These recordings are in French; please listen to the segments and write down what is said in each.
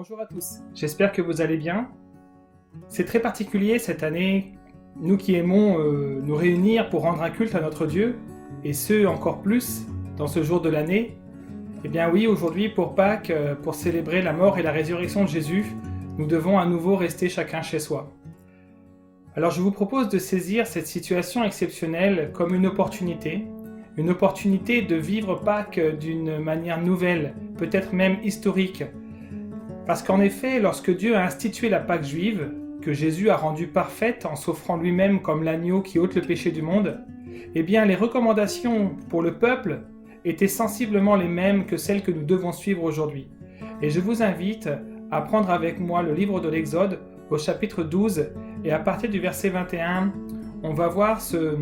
Bonjour à tous, j'espère que vous allez bien. C'est très particulier cette année, nous qui aimons nous réunir pour rendre un culte à notre Dieu, et ce encore plus dans ce jour de l'année. Eh bien oui, aujourd'hui pour Pâques, pour célébrer la mort et la résurrection de Jésus, nous devons à nouveau rester chacun chez soi. Alors je vous propose de saisir cette situation exceptionnelle comme une opportunité de vivre Pâques d'une manière nouvelle, peut-être même historique. Parce qu'en effet, lorsque Dieu a institué la Pâque juive, que Jésus a rendue parfaite en s'offrant lui-même comme l'agneau qui ôte le péché du monde, eh bien les recommandations pour le peuple étaient sensiblement les mêmes que celles que nous devons suivre aujourd'hui. Et je vous invite à prendre avec moi le livre de l'Exode au chapitre 12, et à partir du verset 21, on va voir ce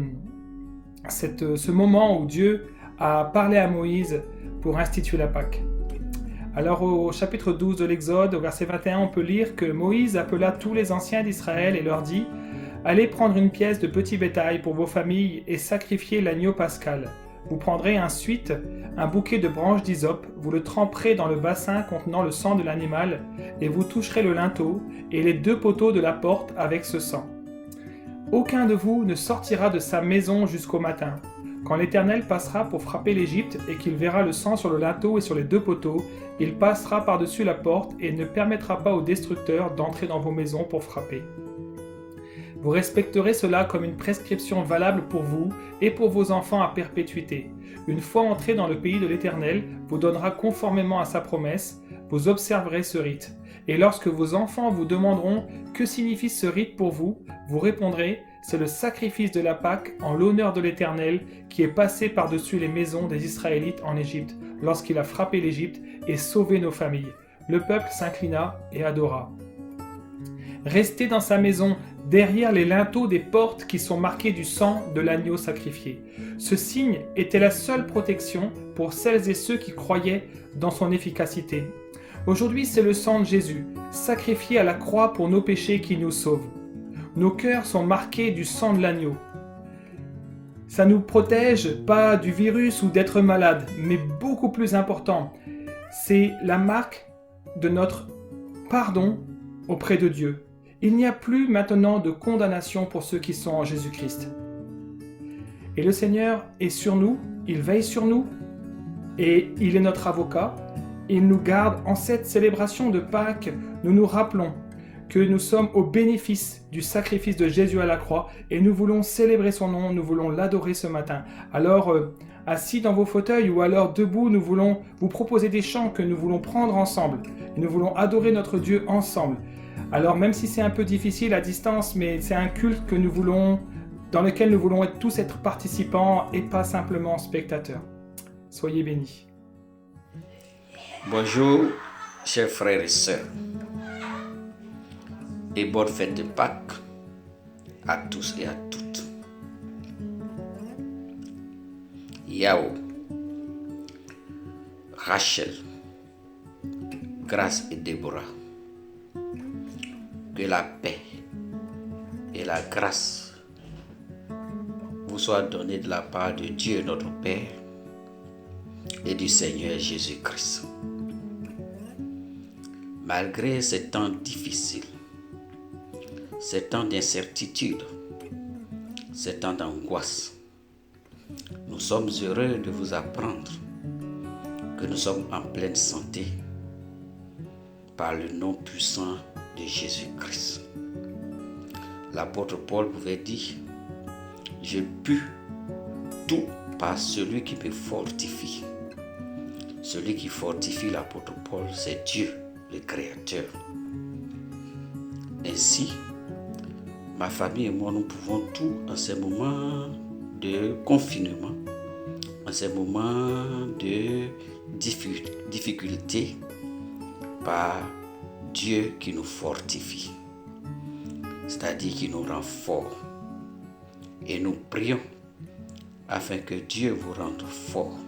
moment où Dieu a parlé à Moïse pour instituer la Pâque. Alors au chapitre 12 de l'Exode, au verset 21, on peut lire que Moïse appela tous les anciens d'Israël et leur dit « Allez prendre une pièce de petit bétail pour vos familles et sacrifier l'agneau pascal. Vous prendrez ensuite un bouquet de branches d'hysope, vous le tremperez dans le bassin contenant le sang de l'animal et vous toucherez le linteau et les 2 poteaux de la porte avec ce sang. Aucun de vous ne sortira de sa maison jusqu'au matin. Quand l'Éternel passera pour frapper l'Égypte et qu'il verra le sang sur le linteau et sur les 2 poteaux, il passera par-dessus la porte et ne permettra pas aux destructeurs d'entrer dans vos maisons pour frapper. Vous respecterez cela comme une prescription valable pour vous et pour vos enfants à perpétuité. Une fois entrés dans le pays de l'Éternel, vous donnera conformément à sa promesse, vous observerez ce rite. Et lorsque vos enfants vous demanderont « Que signifie ce rite pour vous ?», vous répondrez « C'est le sacrifice de la Pâque en l'honneur de l'Éternel qui est passé par-dessus les maisons des Israélites en Égypte, lorsqu'il a frappé l'Égypte et sauvé nos familles. » Le peuple s'inclina et adora. Restez dans sa maison, derrière les linteaux des portes qui sont marqués du sang de l'agneau sacrifié. Ce signe était la seule protection pour celles et ceux qui croyaient dans son efficacité. Aujourd'hui, c'est le sang de Jésus, sacrifié à la croix pour nos péchés qui nous sauve. Nos cœurs sont marqués du sang de l'agneau. Ça ne nous protège pas du virus ou d'être malade, mais beaucoup plus important, c'est la marque de notre pardon auprès de Dieu. Il n'y a plus maintenant de condamnation pour ceux qui sont en Jésus-Christ. Et le Seigneur est sur nous, il veille sur nous, et il est notre avocat. Il nous garde. En cette célébration de Pâques, nous nous rappelons que nous sommes au bénéfice du sacrifice de Jésus à la croix et nous voulons célébrer son nom, nous voulons l'adorer ce matin. Alors, assis dans vos fauteuils ou alors debout, nous voulons vous proposer des chants que nous voulons prendre ensemble. Et nous voulons adorer notre Dieu ensemble. Alors, même si c'est un peu difficile à distance, mais c'est un culte que nous voulons, dans lequel nous voulons tous être participants et pas simplement spectateurs. Soyez bénis. Bonjour, chers frères et sœurs, et bonne fête de Pâques à tous et à toutes. Yao, Rachel, Grâce et Déborah, que la paix et la grâce vous soient données de la part de Dieu notre Père et du Seigneur Jésus-Christ. Malgré ces temps difficiles, ces temps d'incertitude, ces temps d'angoisse, nous sommes heureux de vous apprendre que nous sommes en pleine santé par le nom puissant de Jésus-Christ. L'apôtre Paul pouvait dire « Je puis tout par celui qui me fortifie ». Celui qui fortifie l'apôtre Paul, c'est Dieu, le Créateur. Ainsi, ma famille et moi, nous pouvons tout en ces moments de confinement, en ces moments de difficulté, par Dieu qui nous fortifie, c'est-à-dire qui nous rend forts. Et nous prions afin que Dieu vous rende forts.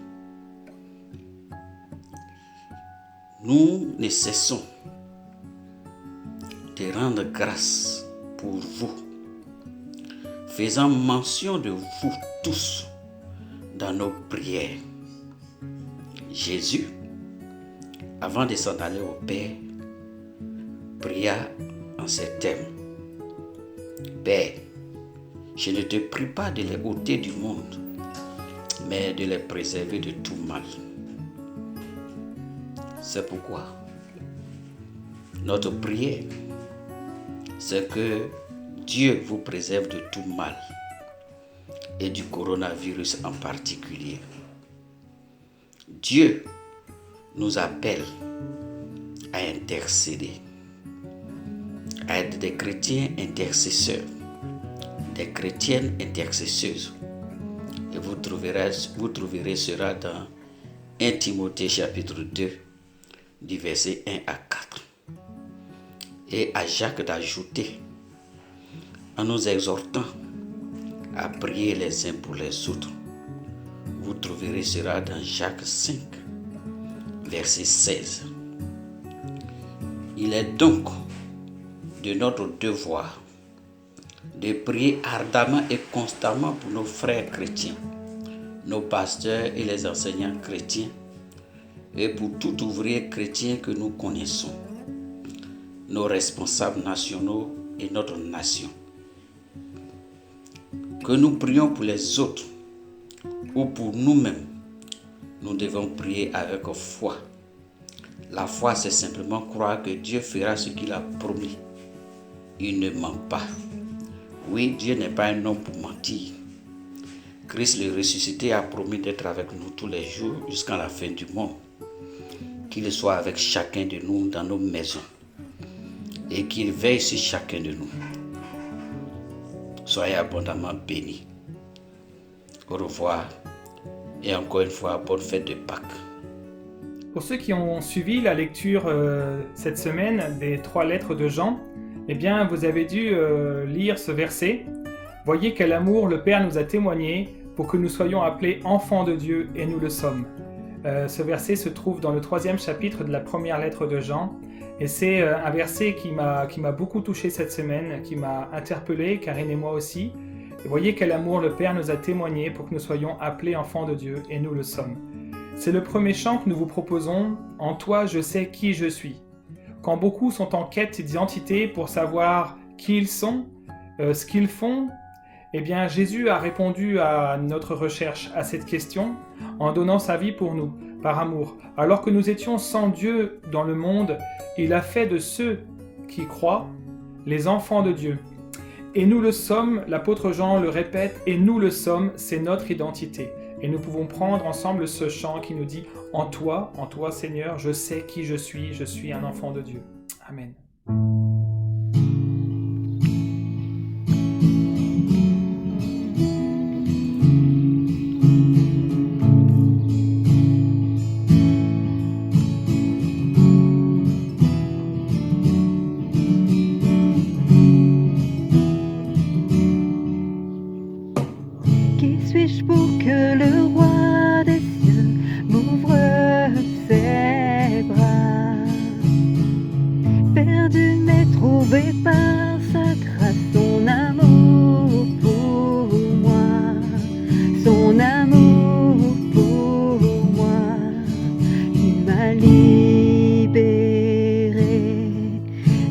Nous ne cessons de rendre grâce pour vous, faisant mention de vous tous dans nos prières. Jésus, avant de s'en aller au Père, pria en ces termes. Père, je ne te prie pas de les ôter du monde, mais de les préserver de tout mal. C'est pourquoi notre prière, c'est que Dieu vous préserve de tout mal et du coronavirus en particulier. Dieu nous appelle à intercéder, à être des chrétiens intercesseurs, des chrétiennes intercesseuses. Et vous trouverez cela dans 1 Timothée chapitre 2, du verset 1 à 4. Et à Jacques d'ajouter, en nous exhortant à prier les uns pour les autres. Vous trouverez cela dans Jacques 5, verset 16. Il est donc de notre devoir de prier ardemment et constamment pour nos frères chrétiens, nos pasteurs et les enseignants chrétiens, et pour tout ouvrier chrétien que nous connaissons, nos responsables nationaux et notre nation. Que nous prions pour les autres ou pour nous-mêmes, nous devons prier avec foi. La foi, c'est simplement croire que Dieu fera ce qu'il a promis. Il ne ment pas. Oui, Dieu n'est pas un homme pour mentir. Christ le ressuscité a promis d'être avec nous tous les jours jusqu'à la fin du monde. Qu'il soit avec chacun de nous dans nos maisons et qu'il veille sur chacun de nous. Soyez abondamment bénis. Au revoir et encore une fois, bonne fête de Pâques. Pour ceux qui ont suivi la lecture cette semaine des 3 lettres de Jean, eh bien, vous avez dû lire ce verset. Voyez quel amour le Père nous a témoigné pour que nous soyons appelés enfants de Dieu, et nous le sommes. Ce verset se trouve dans le 3e chapitre de la première lettre de Jean. Et c'est un verset qui m'a beaucoup touché cette semaine, qui m'a interpellé, Karine et moi aussi. Et voyez quel amour le Père nous a témoigné pour que nous soyons appelés enfants de Dieu, et nous le sommes. C'est le premier chant que nous vous proposons, « En toi je sais qui je suis ». Quand beaucoup sont en quête d'identité pour savoir qui ils sont, ce qu'ils font, eh bien Jésus a répondu à notre recherche, à cette question, en donnant sa vie pour nous, par amour. Alors que nous étions sans Dieu dans le monde, il a fait de ceux qui croient les enfants de Dieu. Et nous le sommes, l'apôtre Jean le répète, et nous le sommes, c'est notre identité. Et nous pouvons prendre ensemble ce chant qui nous dit « En toi, Seigneur, je sais qui je suis un enfant de Dieu. » Amen. Qui suis-je pour que le roi des cieux m'ouvre ses bras? Perdu mais trouvé par sa grâce, son amour pour moi, son amour pour moi, il m'a libéré,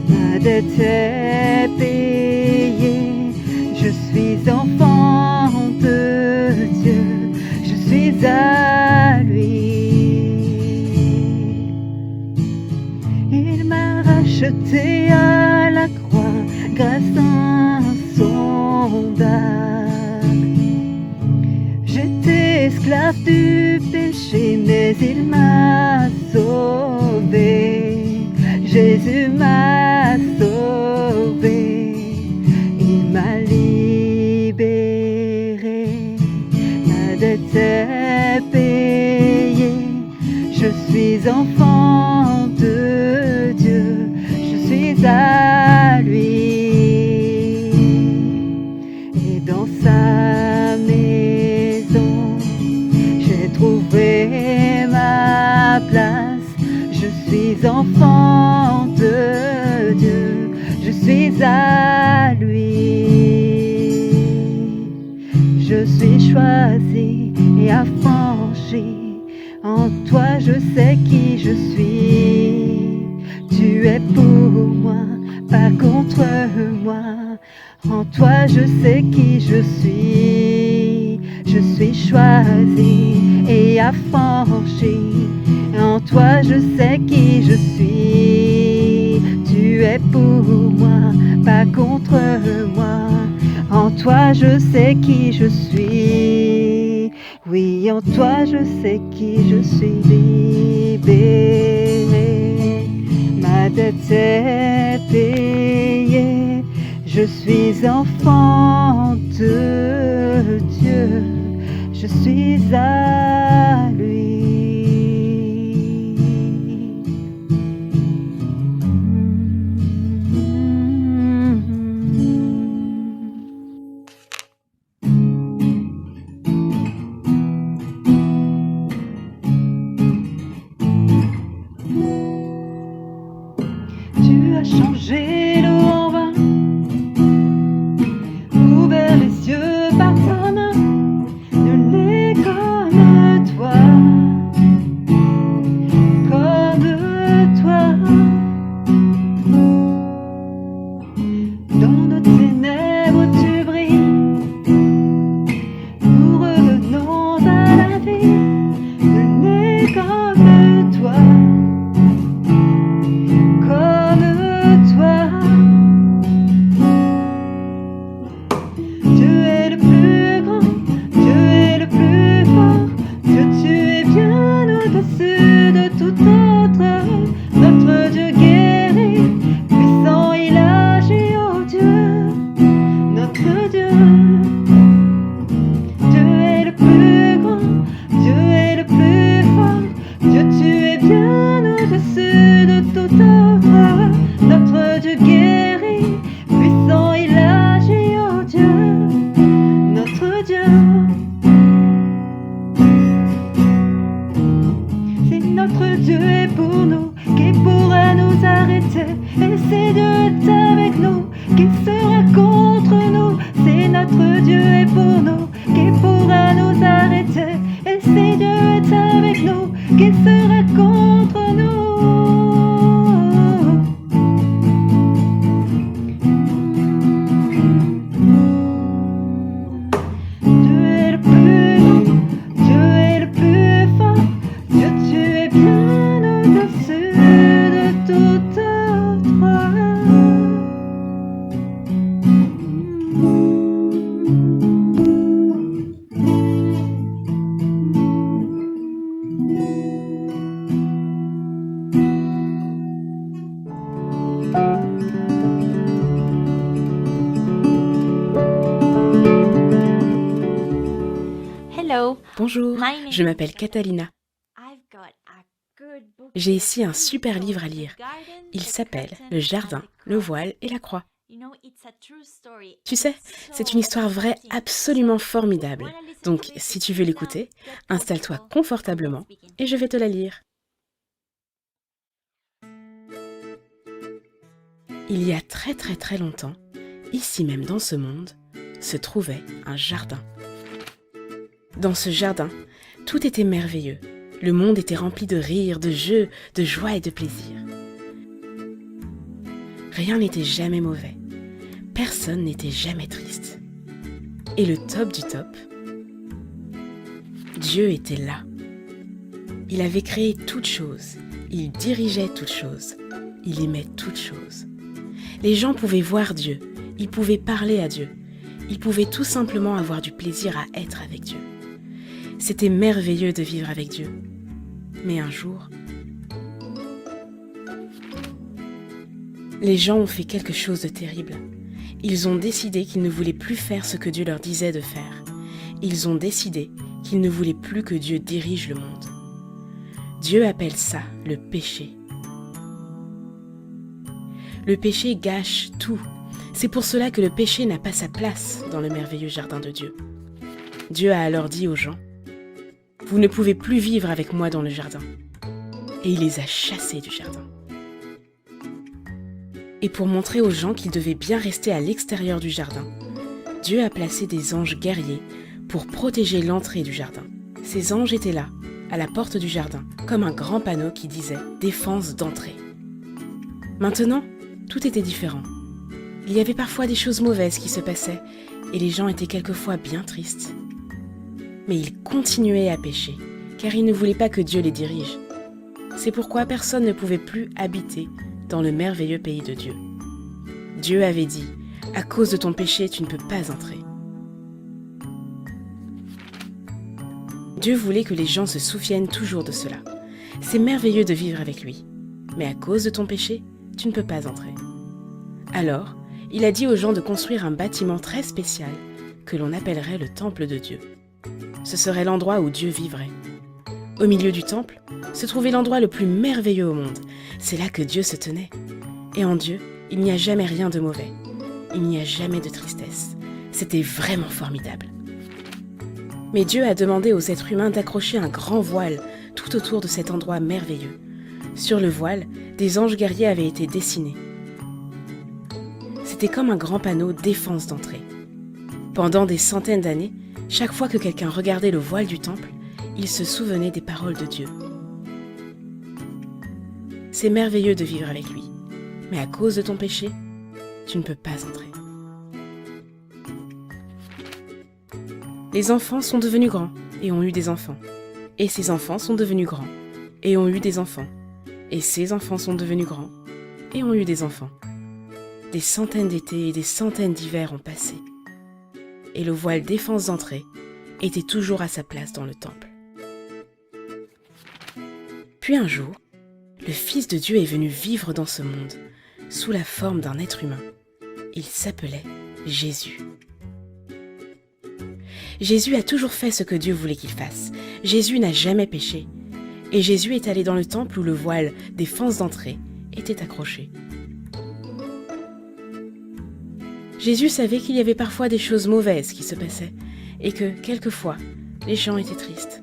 ma dette est payée, je suis enfant de Dieu, je suis à lui. Il m'a racheté à la croix grâce insondable. J'étais esclave du péché, mais il m'a sauvé. Jésus m'a sauvé, il m'a libéré. Ma dette est payée, je suis enfant de Dieu, je suis à lui. Et dans sa maison, j'ai trouvé ma place, je suis enfant de Dieu, je suis à lui. Je suis choisi et affranchi, en toi je sais qui je suis. Tu es pour moi, pas contre moi. En toi je sais qui je suis. Je suis choisie et affranchie. En toi je sais qui je suis. Tu es pour moi, pas contre moi. En toi je sais qui je suis. Oui, en toi je sais qui je suis. Libérée, ma dette est payée. Je suis enfant de Dieu. Je suis à lui. Tu as changé l'eau en vin, ouvert les yeux par ta main. Nul n'est comme toi, comme toi. Dans nos ténèbres tu brilles, nous revenons à la vie. Nul n'est comme toi, comme toi. Dieu est le plus grand, Dieu est le plus fort. Dieu, tu es bien au-dessus de tout autre. Notre Dieu guérit, puissant il agit, oh Dieu, notre Dieu. Dieu est le plus grand, Dieu est le plus fort. Dieu, tu es bien au-dessus de tout autre. Notre Dieu guérit, puissant il agit, oh Dieu, notre Dieu. Si notre Dieu est pour nous, qui pourra nous arrêter? Et si Dieu est avec nous, qui sera contre nous? Si notre Dieu est pour nous, qui pourra nous arrêter? Et si Dieu est avec nous, qui sera contre nous? Dieu est le plus grand, Dieu est le plus fort. Dieu, tu es bien au-dessus de tout autre. Bonjour, je m'appelle Catalina. J'ai ici un super livre à lire. Il s'appelle Le jardin, le voile et la croix. Tu sais, c'est une histoire vraie absolument formidable. Donc, si tu veux l'écouter, installe-toi confortablement et je vais te la lire. Il y a très très très longtemps, ici même dans ce monde, se trouvait un jardin. Dans ce jardin, tout était merveilleux. Le monde était rempli de rires, de jeux, de joie et de plaisir. Rien n'était jamais mauvais. Personne n'était jamais triste. Et le top du top, Dieu était là. Il avait créé toutes choses. Il dirigeait toutes choses. Il aimait toutes choses. Les gens pouvaient voir Dieu. Ils pouvaient parler à Dieu. Ils pouvaient tout simplement avoir du plaisir à être avec Dieu. C'était merveilleux de vivre avec Dieu. Mais un jour, les gens ont fait quelque chose de terrible. Ils ont décidé qu'ils ne voulaient plus faire ce que Dieu leur disait de faire. Ils ont décidé qu'ils ne voulaient plus que Dieu dirige le monde. Dieu appelle ça le péché. Le péché gâche tout. C'est pour cela que le péché n'a pas sa place dans le merveilleux jardin de Dieu. Dieu a alors dit aux gens, « Vous ne pouvez plus vivre avec moi dans le jardin. » Et il les a chassés du jardin. Et pour montrer aux gens qu'ils devaient bien rester à l'extérieur du jardin, Dieu a placé des anges guerriers pour protéger l'entrée du jardin. Ces anges étaient là, à la porte du jardin, comme un grand panneau qui disait « Défense d'entrée ». Maintenant, tout était différent. Il y avait parfois des choses mauvaises qui se passaient et les gens étaient quelquefois bien tristes. Mais ils continuaient à pécher, car ils ne voulaient pas que Dieu les dirige. C'est pourquoi personne ne pouvait plus habiter dans le merveilleux pays de Dieu. Dieu avait dit, « À cause de ton péché, tu ne peux pas entrer. » Dieu voulait que les gens se souviennent toujours de cela. C'est merveilleux de vivre avec lui. Mais à cause de ton péché, tu ne peux pas entrer. Alors, il a dit aux gens de construire un bâtiment très spécial que l'on appellerait le temple de Dieu. Ce serait l'endroit où Dieu vivrait. Au milieu du temple se trouvait l'endroit le plus merveilleux au monde. C'est là que Dieu se tenait. Et en Dieu, il n'y a jamais rien de mauvais. Il n'y a jamais de tristesse. C'était vraiment formidable. Mais Dieu a demandé aux êtres humains d'accrocher un grand voile tout autour de cet endroit merveilleux. Sur le voile, des anges guerriers avaient été dessinés. C'était comme un grand panneau défense d'entrée. Pendant des centaines d'années, chaque fois que quelqu'un regardait le voile du temple, il se souvenait des paroles de Dieu. C'est merveilleux de vivre avec lui, mais à cause de ton péché, tu ne peux pas entrer. Les enfants sont devenus grands et ont eu des enfants. Et ces enfants sont devenus grands et ont eu des enfants. Et ces enfants sont devenus grands et ont eu des enfants. Des centaines d'étés et des centaines d'hivers ont passé. Et le voile défense d'entrée était toujours à sa place dans le temple. Puis un jour, le Fils de Dieu est venu vivre dans ce monde, sous la forme d'un être humain. Il s'appelait Jésus. Jésus a toujours fait ce que Dieu voulait qu'il fasse. Jésus n'a jamais péché. Et Jésus est allé dans le temple où le voile défense d'entrée était accroché. Jésus savait qu'il y avait parfois des choses mauvaises qui se passaient et que, quelquefois, les gens étaient tristes.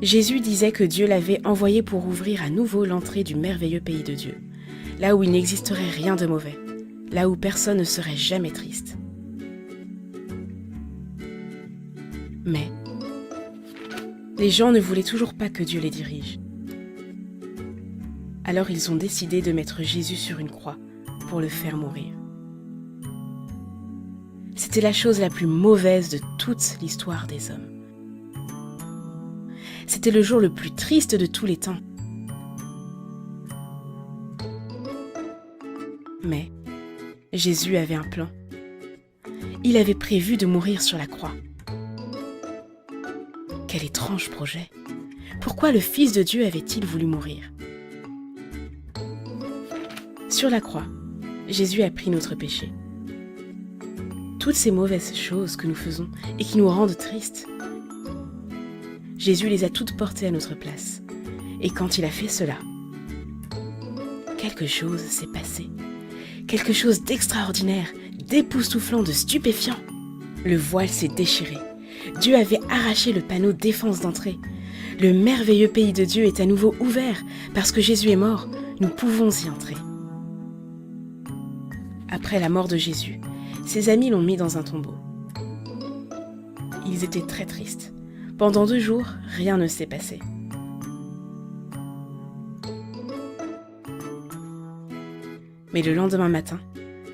Jésus disait que Dieu l'avait envoyé pour ouvrir à nouveau l'entrée du merveilleux pays de Dieu, là où il n'existerait rien de mauvais, là où personne ne serait jamais triste. Mais les gens ne voulaient toujours pas que Dieu les dirige. Alors ils ont décidé de mettre Jésus sur une croix pour le faire mourir. C'était la chose la plus mauvaise de toute l'histoire des hommes. C'était le jour le plus triste de tous les temps. Mais Jésus avait un plan. Il avait prévu de mourir sur la croix. Quel étrange projet! Pourquoi le Fils de Dieu avait-il voulu mourir? Sur la croix, Jésus a pris notre péché. Toutes ces mauvaises choses que nous faisons et qui nous rendent tristes, Jésus les a toutes portées à notre place. Et quand il a fait cela, quelque chose s'est passé. Quelque chose d'extraordinaire, d'époustouflant, de stupéfiant. Le voile s'est déchiré. Dieu avait arraché le panneau défense d'entrée. Le merveilleux pays de Dieu est à nouveau ouvert. Parce que Jésus est mort, nous pouvons y entrer. Après la mort de Jésus, ses amis l'ont mis dans un tombeau. Ils étaient très tristes. Pendant 2 jours, rien ne s'est passé. Mais le lendemain matin,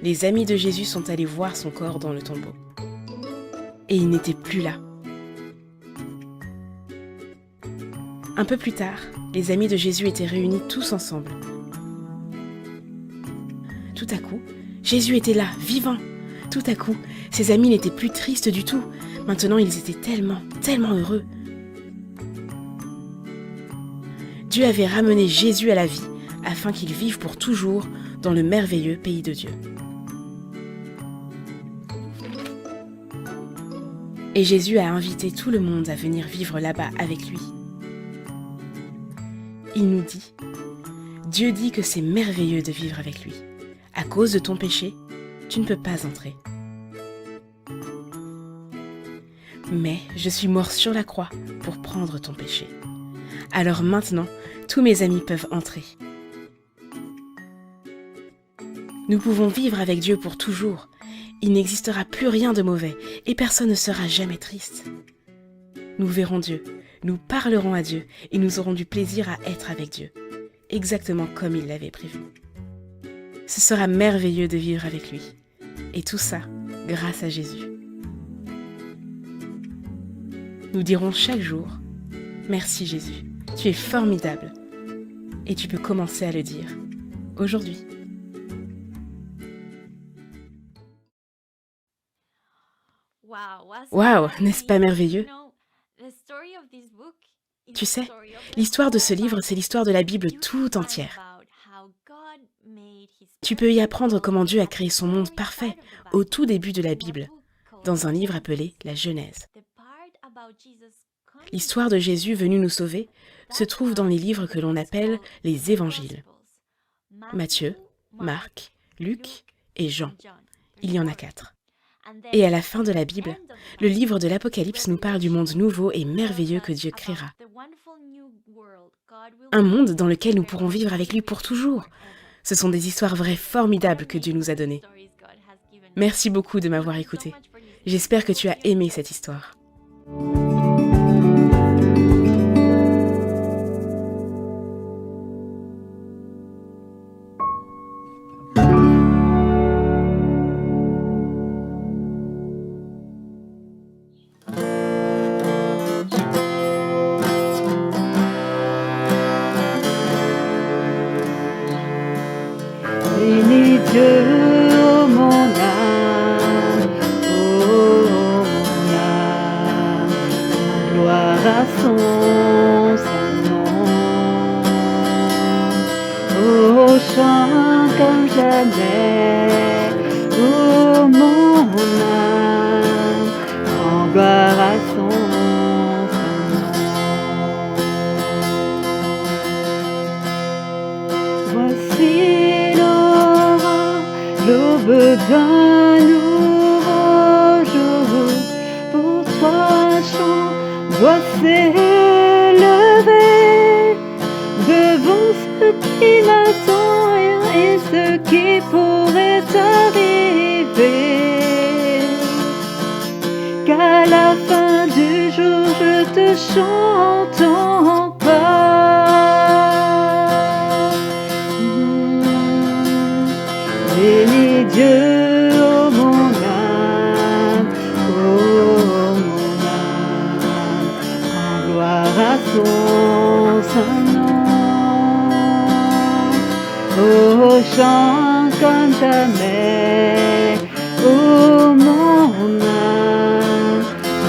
les amis de Jésus sont allés voir son corps dans le tombeau. Et il n'était plus là. Un peu plus tard, les amis de Jésus étaient réunis tous ensemble. Tout à coup, Jésus était là, vivant. Tout à coup, ses amis n'étaient plus tristes du tout. Maintenant, ils étaient tellement heureux. Dieu avait ramené Jésus à la vie afin qu'il vive pour toujours dans le merveilleux pays de Dieu. Et Jésus a invité tout le monde à venir vivre là-bas avec lui. Il nous dit, Dieu dit que c'est merveilleux de vivre avec lui. À cause de ton péché, tu ne peux pas entrer. Mais je suis mort sur la croix pour prendre ton péché. Alors maintenant, tous mes amis peuvent entrer. Nous pouvons vivre avec Dieu pour toujours. Il n'existera plus rien de mauvais et personne ne sera jamais triste. Nous verrons Dieu, nous parlerons à Dieu et nous aurons du plaisir à être avec Dieu, exactement comme il l'avait prévu. Ce sera merveilleux de vivre avec lui. Et tout ça, grâce à Jésus. Nous dirons chaque jour, merci Jésus, tu es formidable. Et tu peux commencer à le dire aujourd'hui. Waouh, n'est-ce pas merveilleux? Tu sais, l'histoire de ce livre, c'est l'histoire de la Bible tout entière. Tu peux y apprendre comment Dieu a créé son monde parfait au tout début de la Bible, dans un livre appelé la Genèse. L'histoire de Jésus venu nous sauver se trouve dans les livres que l'on appelle les évangiles. Matthieu, Marc, Luc et Jean. Il y en a 4. Et à la fin de la Bible, le livre de l'Apocalypse nous parle du monde nouveau et merveilleux que Dieu créera. Un monde dans lequel nous pourrons vivre avec lui pour toujours. Ce sont des histoires vraies formidables que Dieu nous a données. Merci beaucoup de m'avoir écouté. J'espère que tu as aimé cette histoire. Bénis Dieu, ô mon âme, ô mon âme, gloire à son Saint-Nom. Oh, chante comme jamais, ô mon âme, en gloire à son Saint-Nom. Voici l'aube d'un nouveau jour. Pour toi, chant doit s'élever devant ce qui m'attend et ce qui pourrait arriver. Qu'à la fin du jour, je te chante encore. Bénis Dieu, ô mon âme, en gloire à son Saint-Nom. Oh, chante comme jamais, ô mon âme,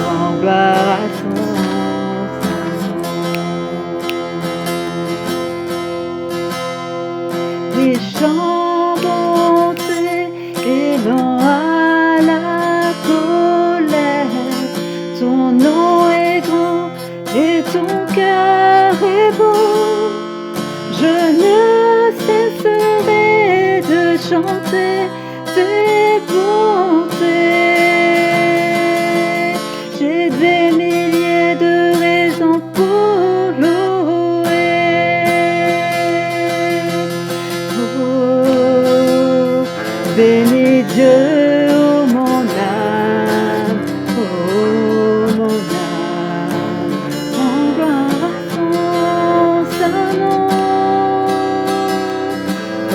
en gloire à son Saint-Nom. Des chants élevant à la colère, ton nom est grand et ton cœur est beau. Je ne cesserai de chanter tes bontés. J'ai des milliers de raisons pour louer. Oh, bénis Dieu, ô mon âme, en gloire à son Saint-Nom.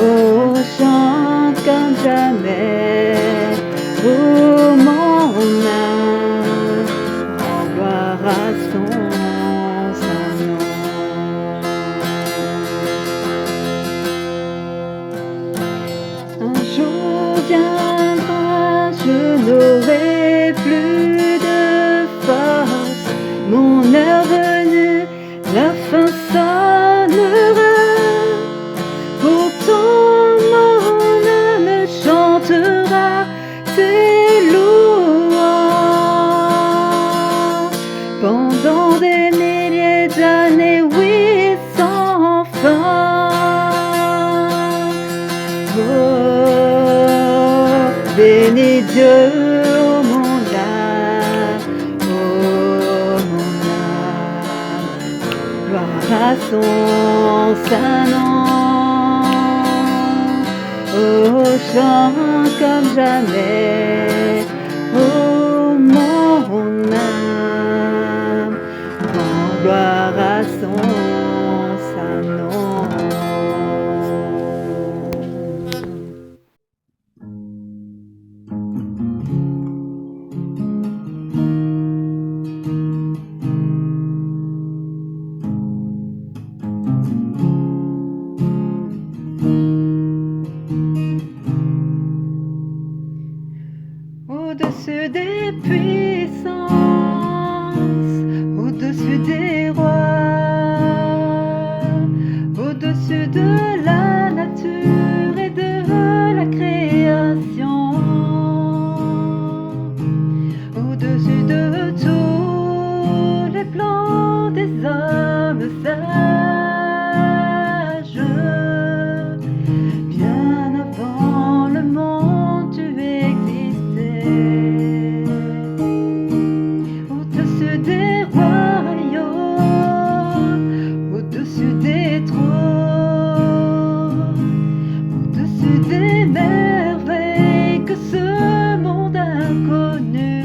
Oh, chante comme jamais, ô mon âme, en gloire à son Saint-Nom. Un jour viendra, je n'aurai plus de force. Mon heure venue, la fin sonnera. Pourtant mon âme chantera tes louanges. Pendant des milliers d'années, oui, sans fin. Oh, bénis Dieu, ô mon âme, gloire à son Saint-Nom. Oh, chante comme jamais, ô mon âme, en gloire à son Saint-Nom. des rois, au-dessus de la nature et de la création, au-dessus de tous les plans des hommes sages. Bien avant le monde, tu existais, au-dessus des royaumes, au-dessus des trônes, au-dessus des merveilles que ce monde a connues,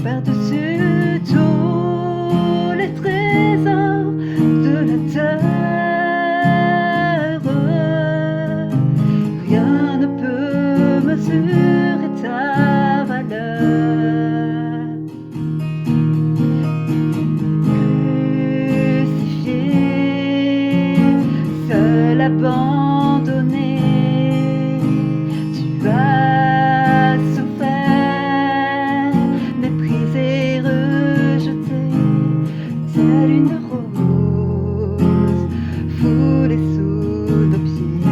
par-dessus tous les trésors de la terre, rien ne peut mesurer ta valeur. Crucifié, seul abandonné, tu as souffert, méprisé, rejeté, telle une rose foulée sous nos pieds.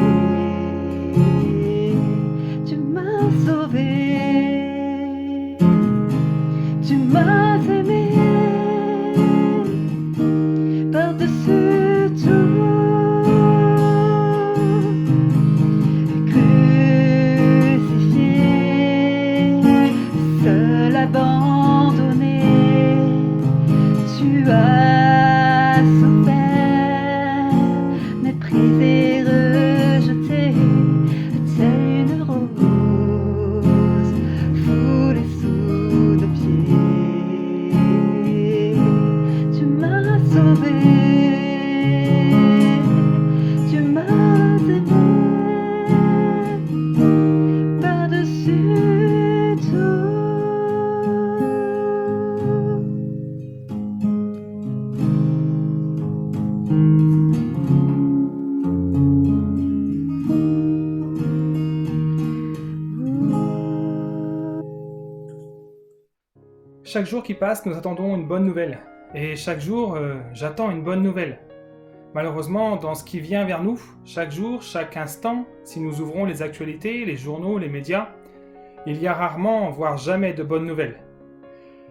Tu m'as sauvé, tu m'as aimé, par-dessus tout. Crucifié, seul abandonné, tu as souffert, méprisé, rejeté, telle une rose foulée sous nos pieds. Tu m'as sauvé, tu m'as aimé, par-dessus tout. Chaque jour qui passe, nous attendons une bonne nouvelle. Et chaque jour, j'attends une bonne nouvelle. Malheureusement, dans ce qui vient vers nous, chaque jour, chaque instant, si nous ouvrons les actualités, les journaux, les médias, il y a rarement, voire jamais de bonnes nouvelles.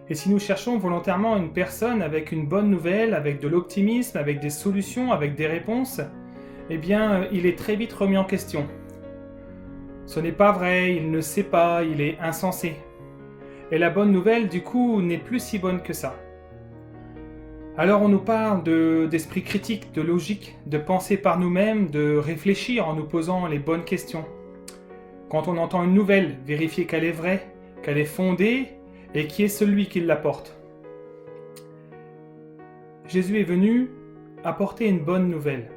Et si nous cherchons volontairement une personne avec une bonne nouvelle, avec de l'optimisme, avec des solutions, avec des réponses, eh bien, il est très vite remis en question. Ce n'est pas vrai, il ne sait pas, il est insensé. Et la bonne nouvelle, du coup, n'est plus si bonne que ça. Alors on nous parle d'esprit critique, de logique, de penser par nous-mêmes, de réfléchir en nous posant les bonnes questions. Quand on entend une nouvelle, vérifier qu'elle est vraie, qu'elle est fondée et qui est celui qui l'apporte. Jésus est venu apporter une bonne nouvelle.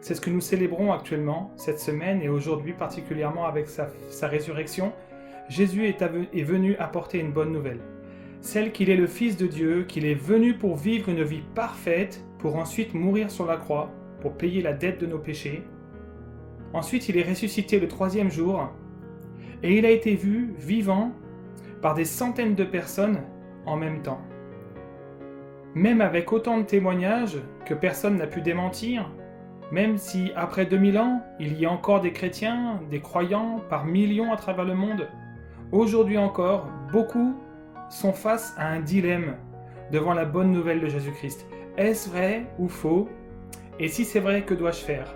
C'est ce que nous célébrons actuellement, cette semaine et aujourd'hui particulièrement avec sa résurrection. Jésus est venu apporter une bonne nouvelle. Celle qu'il est le Fils de Dieu, qu'il est venu pour vivre une vie parfaite, pour ensuite mourir sur la croix, pour payer la dette de nos péchés. Ensuite, il est ressuscité le 3e jour, et il a été vu vivant par des centaines de personnes en même temps. Même avec autant de témoignages que personne n'a pu démentir, même si après 2000 ans, il y a encore des chrétiens, des croyants par millions à travers le monde, aujourd'hui encore, beaucoup sont face à un dilemme devant la bonne nouvelle de Jésus-Christ. Est-ce vrai ou faux? Et si c'est vrai, que dois-je faire?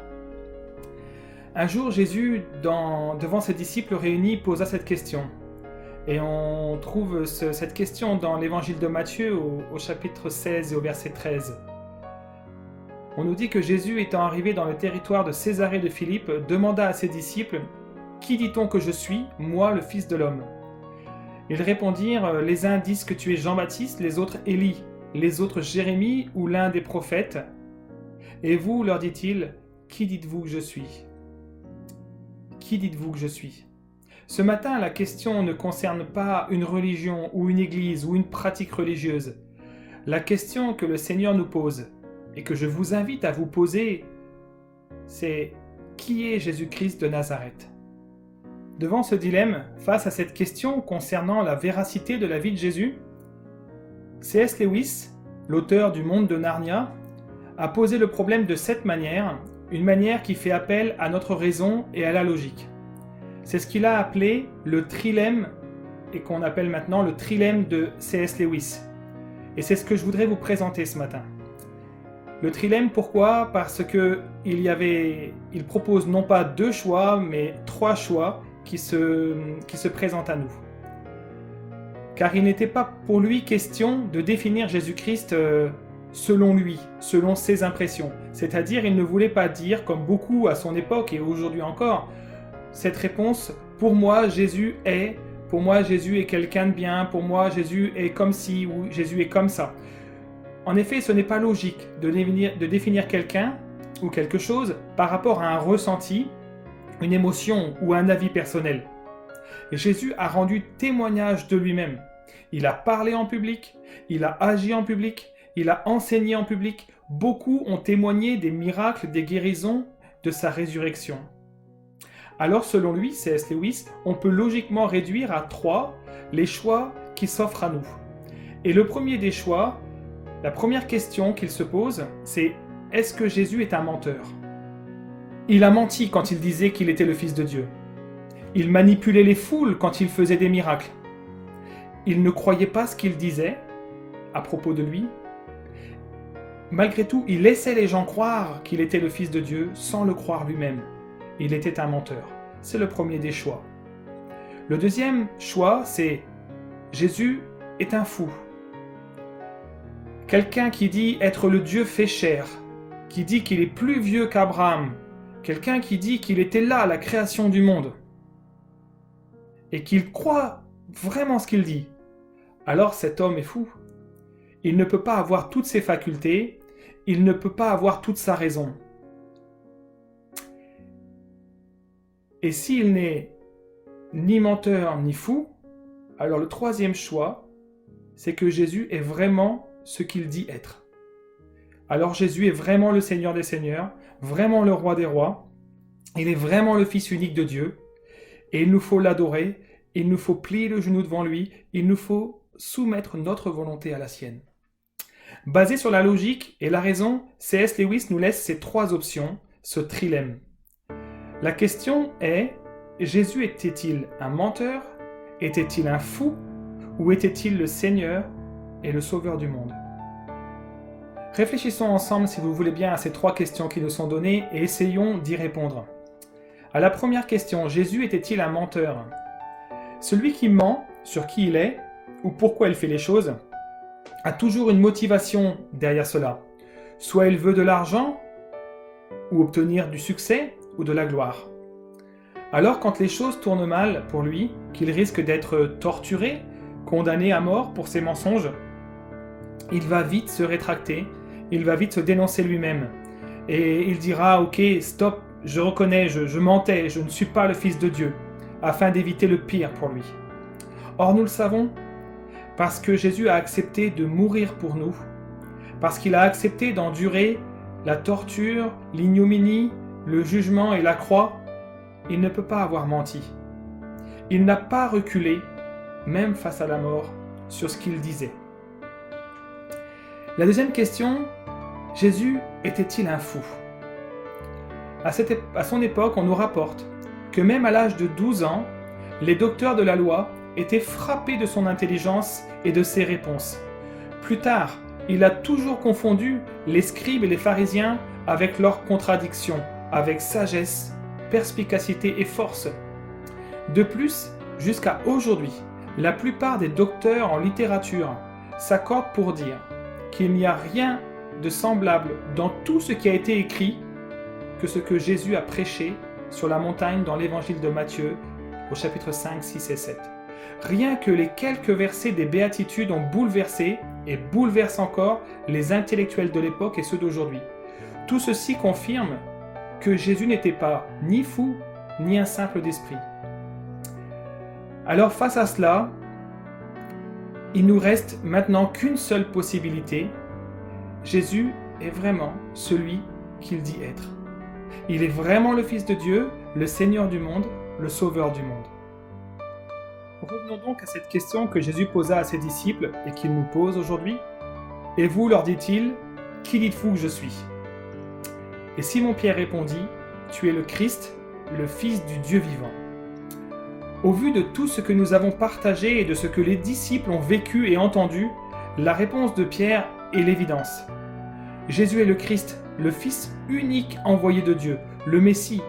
Un jour, Jésus, devant ses disciples réunis, posa cette question. Et on trouve cette question dans l'évangile de Matthieu au chapitre 16 et au verset 13. On nous dit que Jésus, étant arrivé dans le territoire de Césarée de Philippe, demanda à ses disciples « Qui dit-on que je suis, moi le Fils de l'homme ?» Ils répondirent « Les uns disent que tu es Jean-Baptiste, les autres Élie, les autres Jérémie ou l'un des prophètes. Et vous, leur dit-il, qui dites-vous que je suis ?» Qui dites-vous que je suis? Ce matin, la question ne concerne pas une religion ou une église ou une pratique religieuse. La question que le Seigneur nous pose et que je vous invite à vous poser, c'est « Qui est Jésus-Christ de Nazareth ?» Devant ce dilemme, face à cette question concernant la véracité de la vie de Jésus, C.S. Lewis, l'auteur du Monde de Narnia, a posé le problème de cette manière, une manière qui fait appel à notre raison et à la logique. C'est ce qu'il a appelé le trilemme, et qu'on appelle maintenant le trilemme de C.S. Lewis. Et c'est ce que je voudrais vous présenter ce matin. Le trilemme, pourquoi ? Parce qu'il propose non pas 2 choix, mais 3 choix qui se présentent à nous. Car il n'était pas pour lui question de définir Jésus-Christ selon lui, selon ses impressions. C'est-à-dire, il ne voulait pas dire, comme beaucoup à son époque et aujourd'hui encore, cette réponse « pour moi, Jésus est quelqu'un de bien, pour moi, Jésus est comme ci ou Jésus est comme ça ». En effet, ce n'est pas logique de définir quelqu'un ou quelque chose par rapport à un ressenti, une émotion ou un avis personnel. Et Jésus a rendu témoignage de lui-même. Il a parlé en public, il a agi en public, il a enseigné en public. Beaucoup ont témoigné des miracles, des guérisons, de sa résurrection. Alors selon lui, C.S. Lewis, on peut logiquement réduire à 3 les choix qui s'offrent à nous. Et le premier des choix, la première question qu'il se pose, c'est « Est-ce que Jésus est un menteur ?» Il a menti quand il disait qu'il était le Fils de Dieu. Il manipulait les foules quand il faisait des miracles. Il ne croyait pas ce qu'il disait à propos de lui. Malgré tout, il laissait les gens croire qu'il était le Fils de Dieu sans le croire lui-même. Il était un menteur. C'est le premier des choix. Le deuxième choix, c'est Jésus est un fou. Quelqu'un qui dit être le Dieu fait chair, qui dit qu'il est plus vieux qu'Abraham, quelqu'un qui dit qu'il était là à la création du monde, et qu'il croit vraiment ce qu'il dit, alors cet homme est fou. Il ne peut pas avoir toutes ses facultés, il ne peut pas avoir toute sa raison. Et s'il n'est ni menteur ni fou, alors le troisième choix, c'est que Jésus est vraiment ce qu'il dit être. Alors Jésus est vraiment le Seigneur des Seigneurs, vraiment le Roi des Rois, il est vraiment le Fils unique de Dieu, et il nous faut l'adorer, il nous faut plier le genou devant lui, il nous faut soumettre notre volonté à la sienne. Basé sur la logique et la raison, C.S. Lewis nous laisse ces 3 options, ce trilemme. La question est, Jésus était-il un menteur? Était-il un fou? Ou était-il le Seigneur et le Sauveur du monde? Réfléchissons ensemble, si vous voulez bien, à ces 3 questions qui nous sont données et essayons d'y répondre. À la première question, Jésus était-il un menteur? Celui qui ment sur qui il est ou pourquoi il fait les choses a toujours une motivation derrière cela. Soit il veut de l'argent ou obtenir du succès ou de la gloire. Alors quand les choses tournent mal pour lui, qu'il risque d'être torturé, condamné à mort pour ses mensonges, il va vite se rétracter, il va vite se dénoncer lui-même. Et il dira « Ok, stop, je reconnais, je mentais, je ne suis pas le Fils de Dieu », afin d'éviter le pire pour lui. Or nous le savons, parce que Jésus a accepté de mourir pour nous, parce qu'il a accepté d'endurer la torture, l'ignominie, le jugement et la croix, il ne peut pas avoir menti. Il n'a pas reculé, même face à la mort, sur ce qu'il disait. La deuxième question, Jésus était-il un fou ? À son époque, on nous rapporte que même à l'âge de 12 ans, les docteurs de la loi étaient frappés de son intelligence et de ses réponses. Plus tard, il a toujours confondu les scribes et les pharisiens avec leurs contradictions, avec sagesse, perspicacité et force. De plus, jusqu'à aujourd'hui, la plupart des docteurs en littérature s'accordent pour dire qu'il n'y a rien de semblable dans tout ce qui a été écrit que ce que Jésus a prêché sur la montagne dans l'évangile de Matthieu au chapitre 5, 6 et 7. Rien que les quelques versets des béatitudes ont bouleversé et bouleversent encore les intellectuels de l'époque et ceux d'aujourd'hui. Tout ceci confirme que Jésus n'était pas ni fou ni un simple d'esprit. Alors face à cela, il nous reste maintenant qu'une seule possibilité. Jésus est vraiment celui qu'il dit être. Il est vraiment le Fils de Dieu, le Seigneur du monde, le Sauveur du monde. Revenons donc à cette question que Jésus posa à ses disciples et qu'il nous pose aujourd'hui. « Et vous, leur dit-il, qui dites-vous que je suis ?» Et Simon-Pierre répondit, « Tu es le Christ, le Fils du Dieu vivant. » Au vu de tout ce que nous avons partagé et de ce que les disciples ont vécu et entendu, la réponse de Pierre est l'évidence. Jésus est le Christ, le Fils unique envoyé de Dieu, le Messie,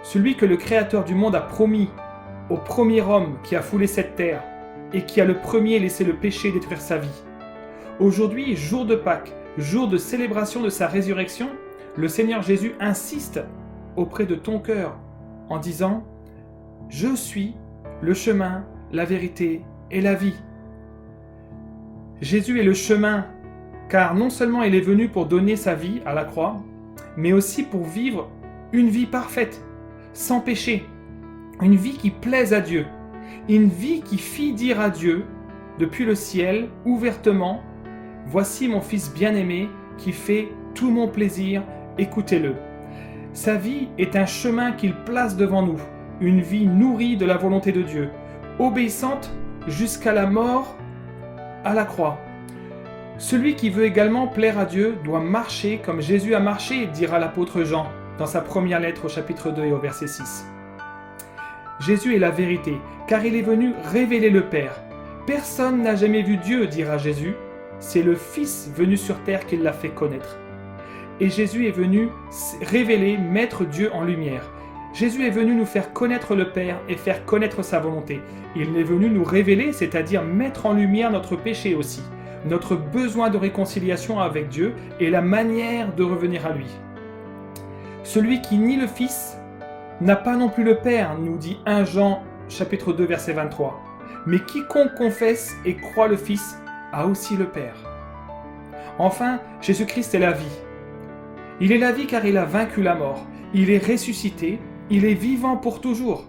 celui que le Créateur du monde a promis au premier homme qui a foulé cette terre et qui a le premier laissé le péché détruire sa vie. Aujourd'hui, jour de Pâques, jour de célébration de sa résurrection, le Seigneur Jésus insiste auprès de ton cœur en disant « Je suis le chemin, la vérité et la vie ». Jésus est le chemin, car non seulement il est venu pour donner sa vie à la croix, mais aussi pour vivre une vie parfaite, sans péché, une vie qui plaise à Dieu, une vie qui fit dire à Dieu, depuis le ciel, ouvertement, « Voici mon Fils bien-aimé qui fait tout mon plaisir, écoutez-le ». Sa vie est un chemin qu'il place devant nous, une vie nourrie de la volonté de Dieu, obéissante jusqu'à la mort à la croix. Celui qui veut également plaire à Dieu doit marcher comme Jésus a marché, dira l'apôtre Jean dans sa première lettre au chapitre 2 et au verset 6. Jésus est la vérité, car il est venu révéler le Père. Personne n'a jamais vu Dieu, dira Jésus, c'est le Fils venu sur terre qui l'a fait connaître. Et Jésus est venu révéler, mettre Dieu en lumière. Jésus est venu nous faire connaître le Père et faire connaître sa volonté. Il est venu nous révéler, c'est-à-dire mettre en lumière notre péché aussi, notre besoin de réconciliation avec Dieu et la manière de revenir à lui. Celui qui nie le Fils n'a pas non plus le Père, nous dit 1 Jean chapitre 2 verset 23. Mais quiconque confesse et croit le Fils a aussi le Père. Enfin, Jésus-Christ est la vie. Il est la vie car il a vaincu la mort. Il est ressuscité, il est vivant pour toujours.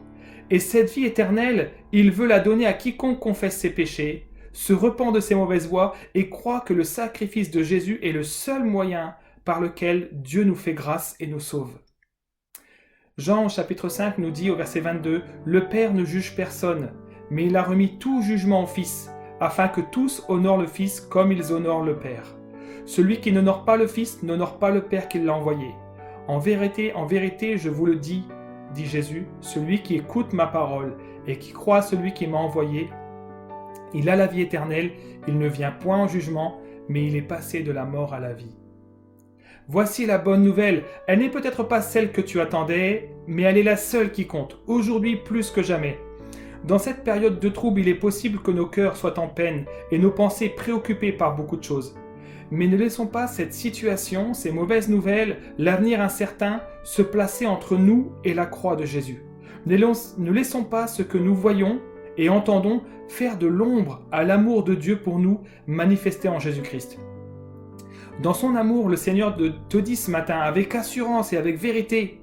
Et cette vie éternelle, il veut la donner à quiconque confesse ses péchés, se repent de ses mauvaises voies et croit que le sacrifice de Jésus est le seul moyen par lequel Dieu nous fait grâce et nous sauve. Jean chapitre 5 nous dit au verset 22 « Le Père ne juge personne, mais il a remis tout jugement au Fils, afin que tous honorent le Fils comme ils honorent le Père. Celui qui n'honore pas le Fils n'honore pas le Père qui l'a envoyé. En vérité, je vous le dis, dit Jésus, celui qui écoute ma parole et qui croit à celui qui m'a envoyé, il a la vie éternelle, il ne vient point en jugement, mais il est passé de la mort à la vie. Voici la bonne nouvelle, elle n'est peut-être pas celle que tu attendais, mais elle est la seule qui compte, aujourd'hui plus que jamais. Dans cette période de trouble, il est possible que nos cœurs soient en peine et nos pensées préoccupées par beaucoup de choses. Mais ne laissons pas cette situation, ces mauvaises nouvelles, l'avenir incertain, se placer entre nous et la croix de Jésus. Ne laissons pas ce que nous voyons et entendons faire de l'ombre à l'amour de Dieu pour nous, manifesté en Jésus-Christ. Dans son amour, le Seigneur te dit ce matin, avec assurance et avec vérité,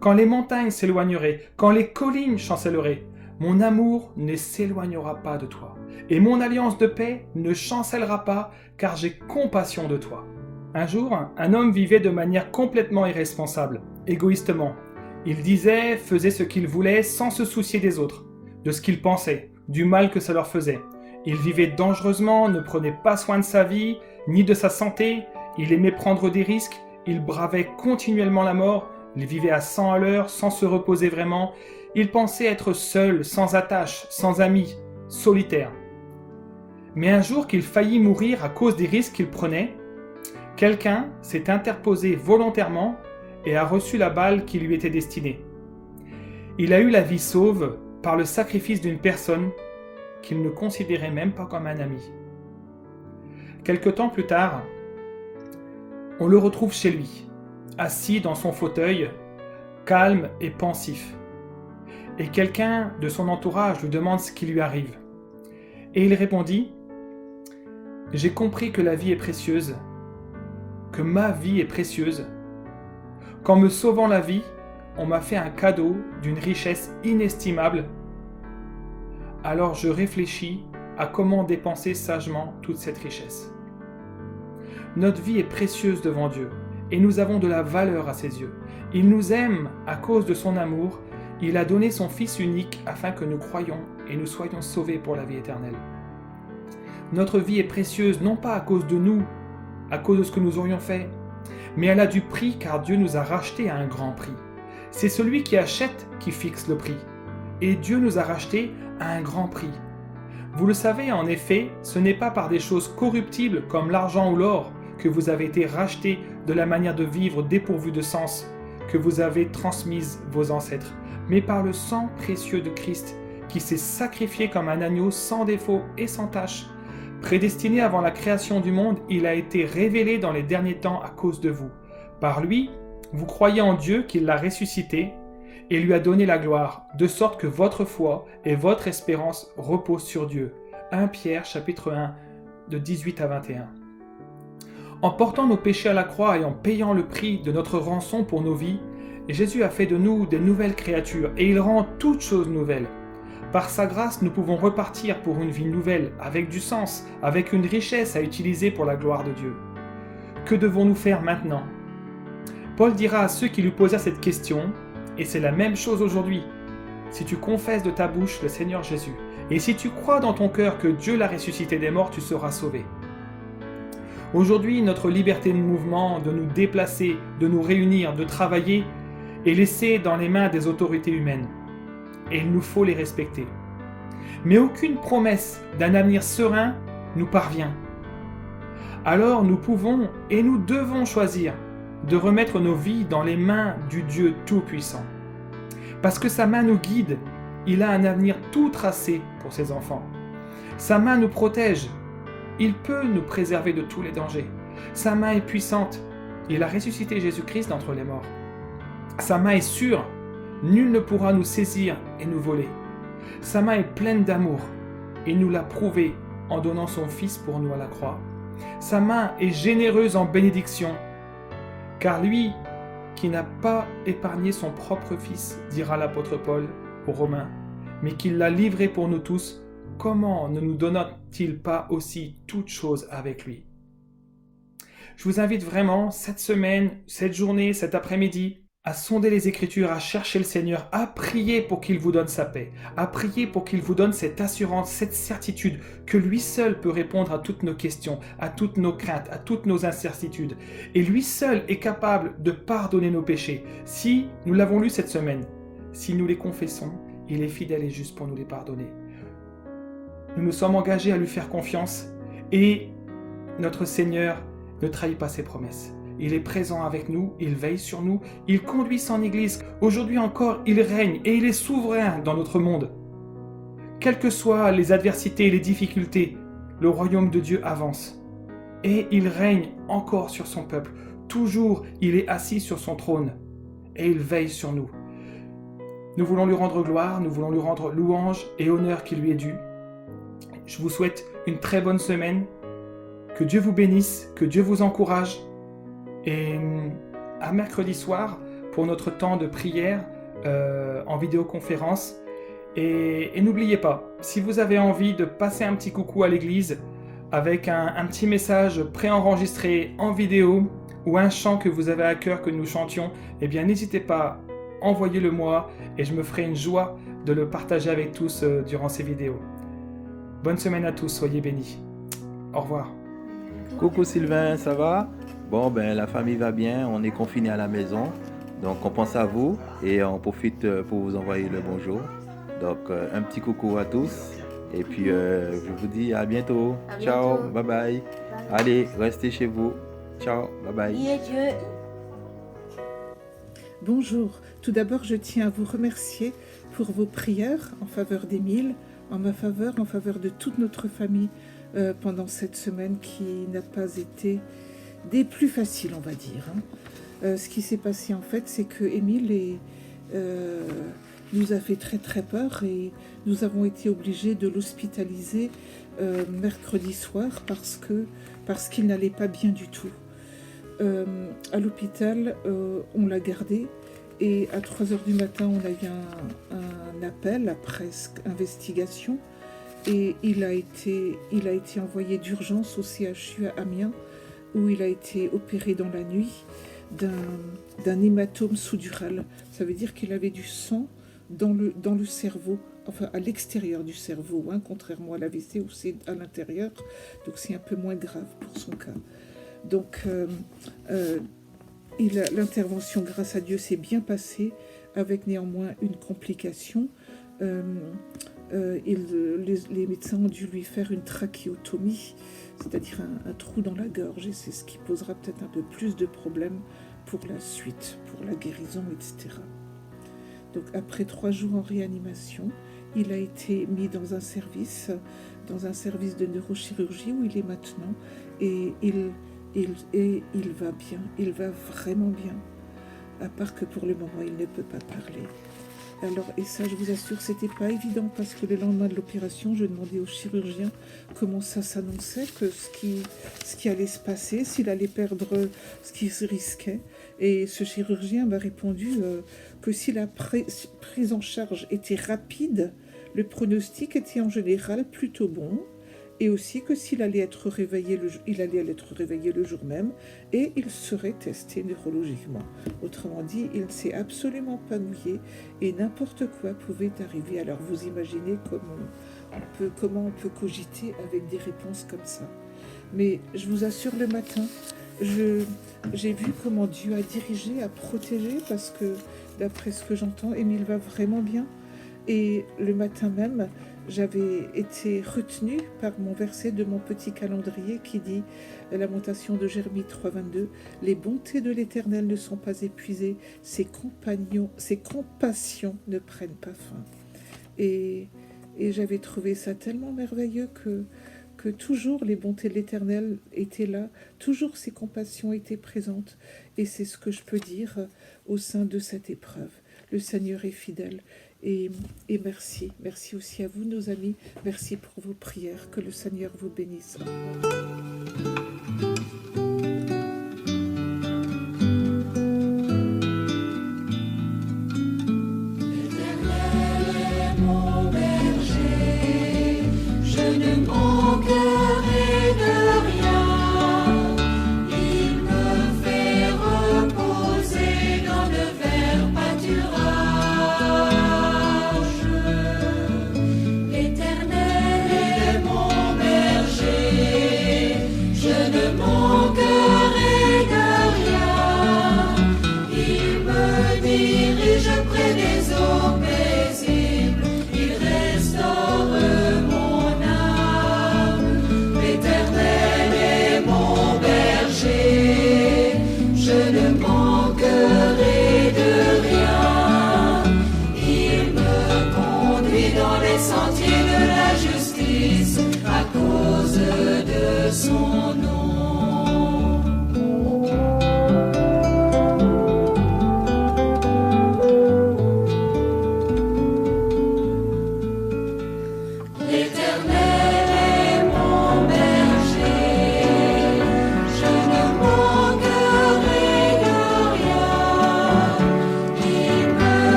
quand les montagnes s'éloigneraient, quand les collines chancelleraient, mon amour ne s'éloignera pas de toi, et mon alliance de paix ne chancellera pas, car j'ai compassion de toi. Un jour, un homme vivait de manière complètement irresponsable, égoïstement. Il disait, faisait ce qu'il voulait sans se soucier des autres, de ce qu'il pensait, du mal que ça leur faisait. Il vivait dangereusement, ne prenait pas soin de sa vie, ni de sa santé, il aimait prendre des risques, il bravait continuellement la mort, il vivait à 100 à l'heure sans se reposer vraiment, il pensait être seul, sans attache, sans amis, solitaire. Mais un jour qu'il faillit mourir à cause des risques qu'il prenait, quelqu'un s'est interposé volontairement et a reçu la balle qui lui était destinée. Il a eu la vie sauve par le sacrifice d'une personne qu'il ne considérait même pas comme un ami. Quelque temps plus tard, on le retrouve chez lui, assis dans son fauteuil, calme et pensif. Et quelqu'un de son entourage lui demande ce qui lui arrive. Et il répondit « J'ai compris que la vie est précieuse, que ma vie est précieuse. Qu'en me sauvant la vie, on m'a fait un cadeau d'une richesse inestimable. Alors je réfléchis à comment dépenser sagement toute cette richesse. » Notre vie est précieuse devant Dieu et nous avons de la valeur à ses yeux. Il nous aime à cause de son amour Il a donné son Fils unique afin que nous croyions et nous soyons sauvés pour la vie éternelle. Notre vie est précieuse non pas à cause de nous, à cause de ce que nous aurions fait, mais elle a du prix car Dieu nous a rachetés à un grand prix. C'est celui qui achète qui fixe le prix. Et Dieu nous a rachetés à un grand prix. Vous le savez, en effet, ce n'est pas par des choses corruptibles comme l'argent ou l'or que vous avez été rachetés de la manière de vivre dépourvue de sens que vous avez transmise vos ancêtres, mais par le sang précieux de Christ qui s'est sacrifié comme un agneau sans défaut et sans tache. Prédestiné avant la création du monde, il a été révélé dans les derniers temps à cause de vous. Par lui, vous croyez en Dieu qui l'a ressuscité et lui a donné la gloire, de sorte que votre foi et votre espérance reposent sur Dieu. 1 Pierre chapitre 1, de 18 à 21. En portant nos péchés à la croix et en payant le prix de notre rançon pour nos vies, Jésus a fait de nous des nouvelles créatures et il rend toutes choses nouvelles. Par sa grâce, nous pouvons repartir pour une vie nouvelle, avec du sens, avec une richesse à utiliser pour la gloire de Dieu. Que devons-nous faire maintenant ? Paul dira à ceux qui lui posèrent cette question, et c'est la même chose aujourd'hui. Si tu confesses de ta bouche le Seigneur Jésus, et si tu crois dans ton cœur que Dieu l'a ressuscité des morts, tu seras sauvé. Aujourd'hui, notre liberté de mouvement, de nous déplacer, de nous réunir, de travailler, est laissée dans les mains des autorités humaines. Et il nous faut les respecter. Mais aucune promesse d'un avenir serein nous parvient. Alors nous pouvons et nous devons choisir de remettre nos vies dans les mains du Dieu Tout-Puissant. Parce que sa main nous guide, il a un avenir tout tracé pour ses enfants. Sa main nous protège, il peut nous préserver de tous les dangers. Sa main est puissante, il a ressuscité Jésus-Christ d'entre les morts. Sa main est sûre, nul ne pourra nous saisir et nous voler. Sa main est pleine d'amour, il nous l'a prouvé en donnant son Fils pour nous à la croix. Sa main est généreuse en bénédiction, car lui qui n'a pas épargné son propre Fils, dira l'apôtre Paul aux Romains, mais qu'il l'a livré pour nous tous, comment ne nous donnera-t-il pas aussi toutes choses avec lui ? Je vous invite vraiment, cette semaine, cette journée, cet après-midi, à sonder les Écritures, à chercher le Seigneur, à prier pour qu'il vous donne sa paix, à prier pour qu'il vous donne cette assurance, cette certitude que lui seul peut répondre à toutes nos questions, à toutes nos craintes, à toutes nos incertitudes. Et lui seul est capable de pardonner nos péchés. Si, nous l'avons lu cette semaine, si nous les confessons, il est fidèle et juste pour nous les pardonner. Nous nous sommes engagés à lui faire confiance et notre Seigneur ne trahit pas ses promesses. Il est présent avec nous, il veille sur nous, il conduit son Église. Aujourd'hui encore, il règne et il est souverain dans notre monde. Quelles que soient les adversités et les difficultés, le royaume de Dieu avance. Et il règne encore sur son peuple. Toujours, il est assis sur son trône et il veille sur nous. Nous voulons lui rendre gloire, nous voulons lui rendre louange et honneur qui lui est dû. Je vous souhaite une très bonne semaine. Que Dieu vous bénisse, que Dieu vous encourage. Et à mercredi soir pour notre temps de prière en vidéoconférence. Et n'oubliez pas, si vous avez envie de passer un petit coucou à l'église avec un petit message préenregistré en vidéo ou un chant que vous avez à cœur que nous chantions, eh bien n'hésitez pas, envoyez-le moi et je me ferai une joie de le partager avec tous durant ces vidéos. Bonne semaine à tous, soyez bénis. Au revoir. Coucou Sylvain, ça va ? Bon, la famille va bien, on est confinés à la maison, donc on pense à vous et on profite pour vous envoyer le bonjour. Donc, un petit coucou à tous et puis je vous dis à bientôt. Ciao, bye bye. Allez, restez chez vous. Ciao, bye bye. Bonjour, tout d'abord je tiens à vous remercier pour vos prières en faveur d'Émile, en ma faveur, en faveur de toute notre famille pendant cette semaine qui n'a pas été des plus faciles, on va dire. Ce qui s'est passé en fait, c'est que Émile nous a fait très très peur et nous avons été obligés de l'hospitaliser mercredi soir parce qu'il n'allait pas bien du tout. À l'hôpital, on l'a gardé et à 3h du matin, on a eu un appel après investigation et il a été envoyé d'urgence au CHU à Amiens où il a été opéré dans la nuit d'un hématome sous-dural. Ça veut dire qu'il avait du sang dans le cerveau, enfin à l'extérieur du cerveau, hein, contrairement à l'AVC où c'est à l'intérieur, donc c'est un peu moins grave pour son cas. Donc l'intervention, grâce à Dieu, s'est bien passée, avec néanmoins une complication. Les médecins ont dû lui faire une trachéotomie, c'est-à-dire un trou dans la gorge, et c'est ce qui posera peut-être un peu plus de problèmes pour la suite, pour la guérison, etc. Donc après 3 jours en réanimation, il a été mis dans un service de neurochirurgie où il est maintenant, et il va bien, il va vraiment bien, à part que pour le moment il ne peut pas parler. Alors, et ça, je vous assure, c'était pas évident, parce que le lendemain de l'opération, je demandais au chirurgien comment ça s'annonçait, que ce qui allait se passer, s'il allait perdre ce qui se risquait. Et ce chirurgien m'a répondu que si la prise en charge était rapide, le pronostic était en général plutôt bon. Et aussi que s'il allait être réveillé, il allait être réveillé le jour même, et il serait testé neurologiquement. Autrement dit, il ne s'est absolument pas mouillé, et n'importe quoi pouvait arriver. Alors vous imaginez comment on peut cogiter avec des réponses comme ça. Mais je vous assure, le matin, j'ai vu comment Dieu a dirigé, a protégé, parce que d'après ce que j'entends, Émile va vraiment bien. Et le matin même, j'avais été retenue par mon verset de mon petit calendrier qui dit, Lamentation de Jérémie 3,22, « Les bontés de l'Éternel ne sont pas épuisées, ses compassions ne prennent pas fin. » Et j'avais trouvé ça tellement merveilleux que toujours les bontés de l'Éternel étaient là, toujours ses compassions étaient présentes. Et c'est ce que je peux dire au sein de cette épreuve. Le Seigneur est fidèle. Et merci. Merci aussi à vous, nos amis. Merci pour vos prières. Que le Seigneur vous bénisse. Au revoir.